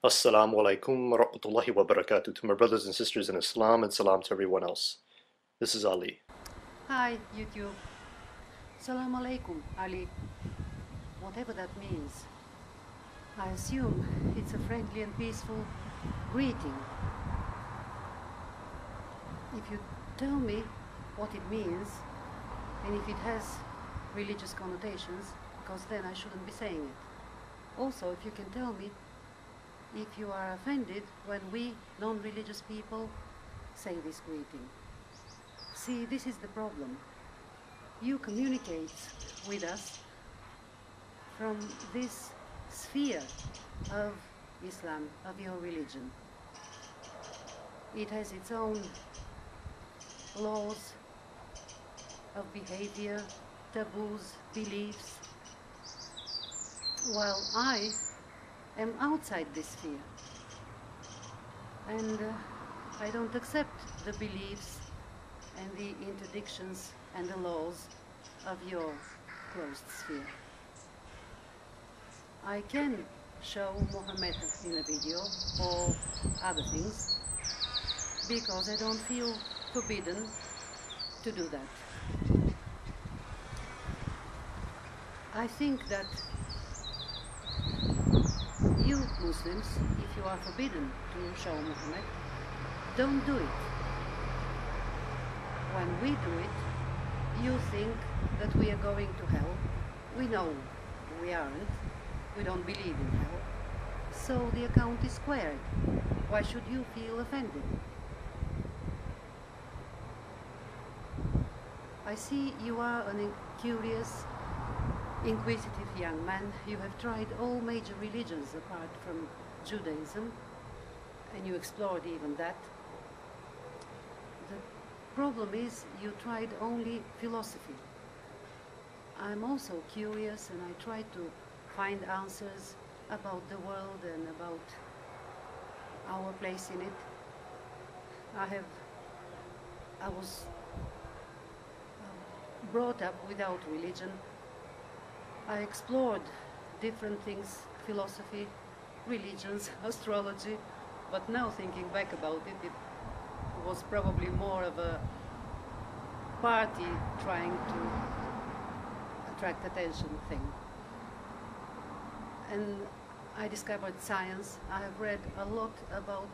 Assalamu alaikum wa rahmatullahi wa barakatuh to my brothers and sisters in Islam, and salam to everyone else. This is Ali. Hi, YouTube. Salam alaikum, Ali. Whatever that means. I assume it's a friendly and peaceful greeting. If you tell me what it means, and if it has religious connotations, because then I shouldn't be saying it. Also, if you can tell me if you are offended when we non-religious people say this greeting. See, this is the problem. You communicate with us from this sphere of Islam, of your religion. It has its own laws of behavior, taboos, beliefs, while I am outside this sphere. And I don't accept the beliefs and the interdictions and the laws of your closed sphere. I can show Mohammad in a video or other things because I don't feel forbidden to do that. I think that you Muslims, if you are forbidden to show Muhammad, don't do it. When we do it, you think that we are going to hell. We know we aren't. We don't believe in hell. So the account is squared. Why should you feel offended? I see you are a curious, inquisitive young man. You have tried all major religions apart from Judaism, and you explored even that. The problem is you tried only philosophy. I'm also curious, and I try to find answers about the world and about our place in it. I was brought up without religion. I explored different things, philosophy, religions, astrology, but now thinking back about it, it was probably more of a party trying to attract attention thing. And I discovered science. I have read a lot about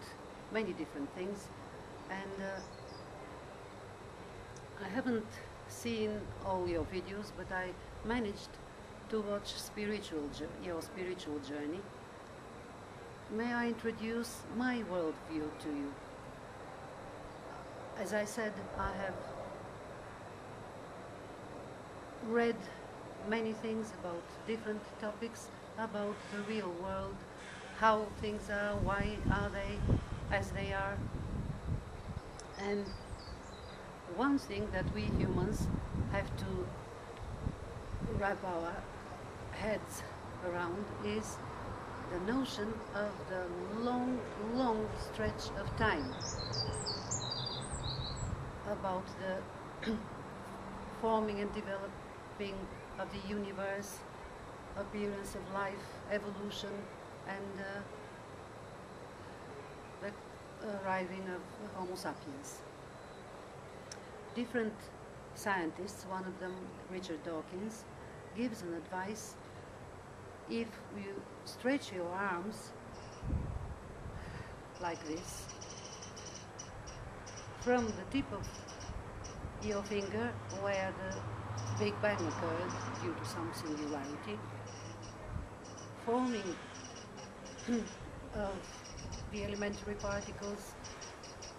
many different things, and I haven't seen all your videos, but I managed to watch your spiritual journey. May I introduce my worldview to you? As I said, I have read many things about different topics, about the real world, how things are, why are they as they are. And one thing that we humans have to wrap our heads around is the notion of the long stretch of time, about the forming and developing of the universe, appearance of life, evolution, and the arriving of Homo sapiens. Different scientists, one of them Richard Dawkins, gives an advice: if you stretch your arms like this, from the tip of your finger where the Big Bang occurred due to some singularity, forming of the elementary particles,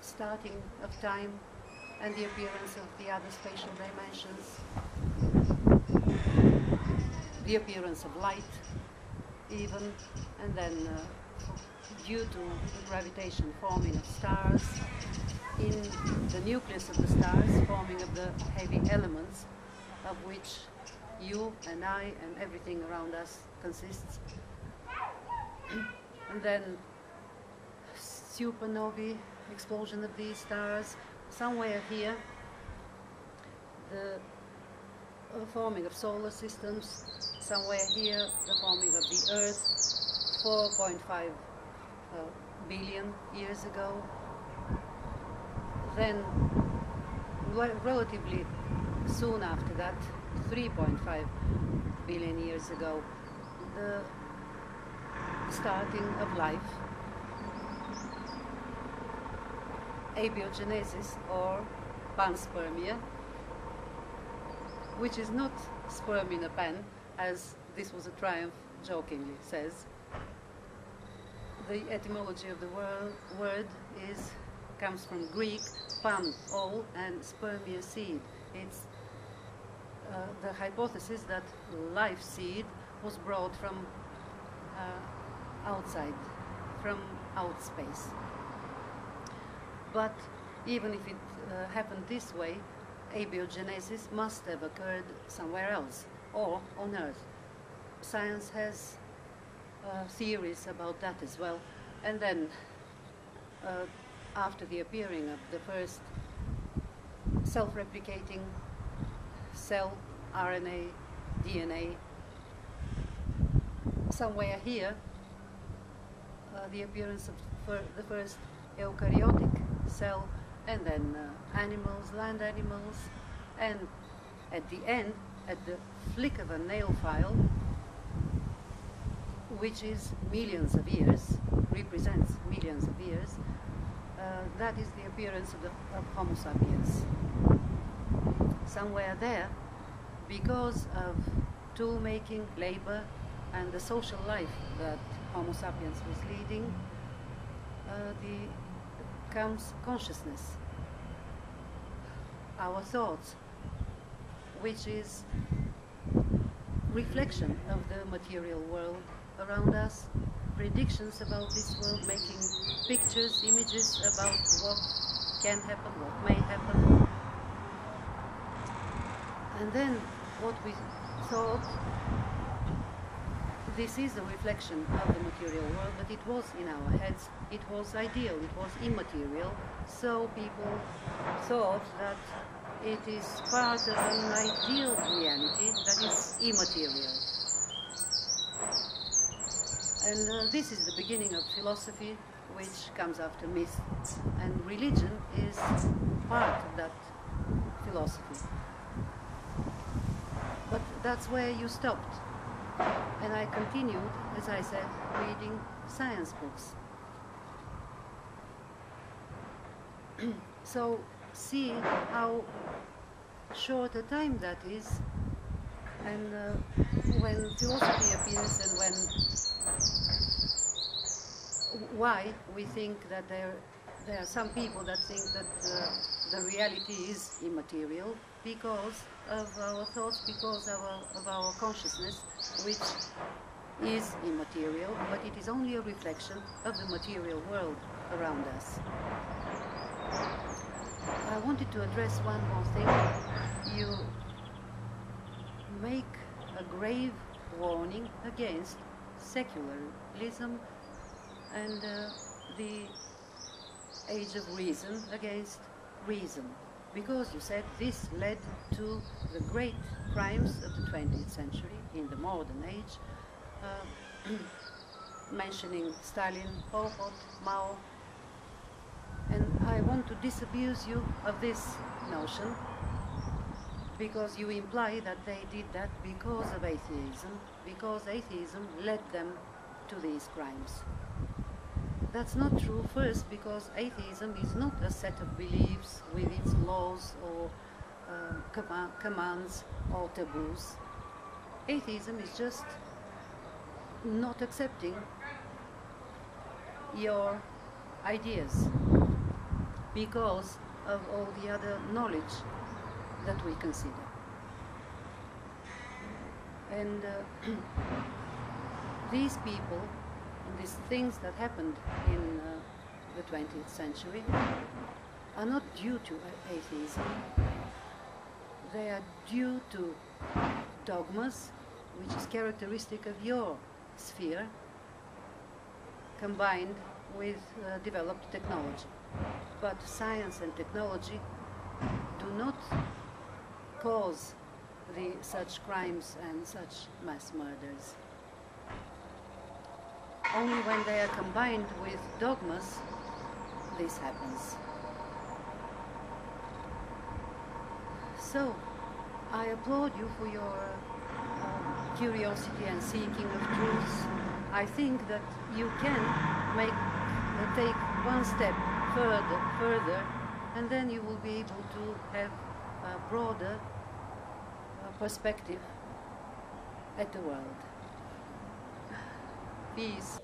starting of time, and the appearance of the other spatial dimensions, the appearance of light even, and then due to the gravitation, forming of stars, in the nucleus of the stars, forming of the heavy elements of which you and I and everything around us consists. And then supernovae, explosion of these stars. Somewhere here, the forming of solar systems. Somewhere here, the forming of the Earth, 4.5 a billion years ago. Then, relatively soon after that, 3.5 billion years ago, the starting of life, abiogenesis or panspermia, which is not sperm in a pan, as this was a triumph jokingly says. The etymology of the word comes from Greek, pan, all, and spermia, seed. It's the hypothesis that life seed was brought from outside, from outspace. But even if it happened this way, abiogenesis must have occurred somewhere else, or on Earth. Science has theories about that as well. And then, after the appearing of the first self-replicating cell, RNA, DNA, somewhere here, the appearance of the first eukaryotic cell, and then animals, land animals, and at the end, at the flick of a nail file, which is millions of years, represents millions of years, that is the appearance of Homo sapiens. Somewhere there, because of tool-making, labor, and the social life that Homo sapiens was leading, comes consciousness, our thoughts, which is reflection of the material world around us, predictions about this world, making pictures, images about what can happen, what may happen. And then what we thought, this is a reflection of the material world, but it was in our heads, it was ideal, it was immaterial, so people thought that it is part of an ideal reality that is immaterial. And this is the beginning of philosophy, which comes after myth, and religion is part of that philosophy. But that's where you stopped. And I continued, as I said, reading science books. So see how short a time that is, and when philosophy appears, and why we think that there are some people that think that the reality is immaterial, because of our thoughts, because of our consciousness, which is immaterial, but it is only a reflection of the material world around us. I wanted to address one more thing. You make a grave warning against secularism and the age of reason against reason, because you said this led to the great crimes of the 20th century in the modern age, mentioning Stalin, Pol Pot, Mao, and I want to disabuse you of this notion, because you imply that they did that because of atheism, because atheism led them to these crimes. That's not true, first, because atheism is not a set of beliefs with its laws or commands or taboos. Atheism is just not accepting your ideas because of all the other knowledge that we consider. And these people, these things that happened in the 20th century, are not due to atheism. They are due to dogmas, which is characteristic of your sphere, combined with developed technology. But science and technology do not cause such crimes and such mass murders. Only when they are combined with dogmas, this happens. So, I applaud you for your curiosity and seeking of truths. I think that you can take one step further, and then you will be able to have a broader perspective at the world. Peace.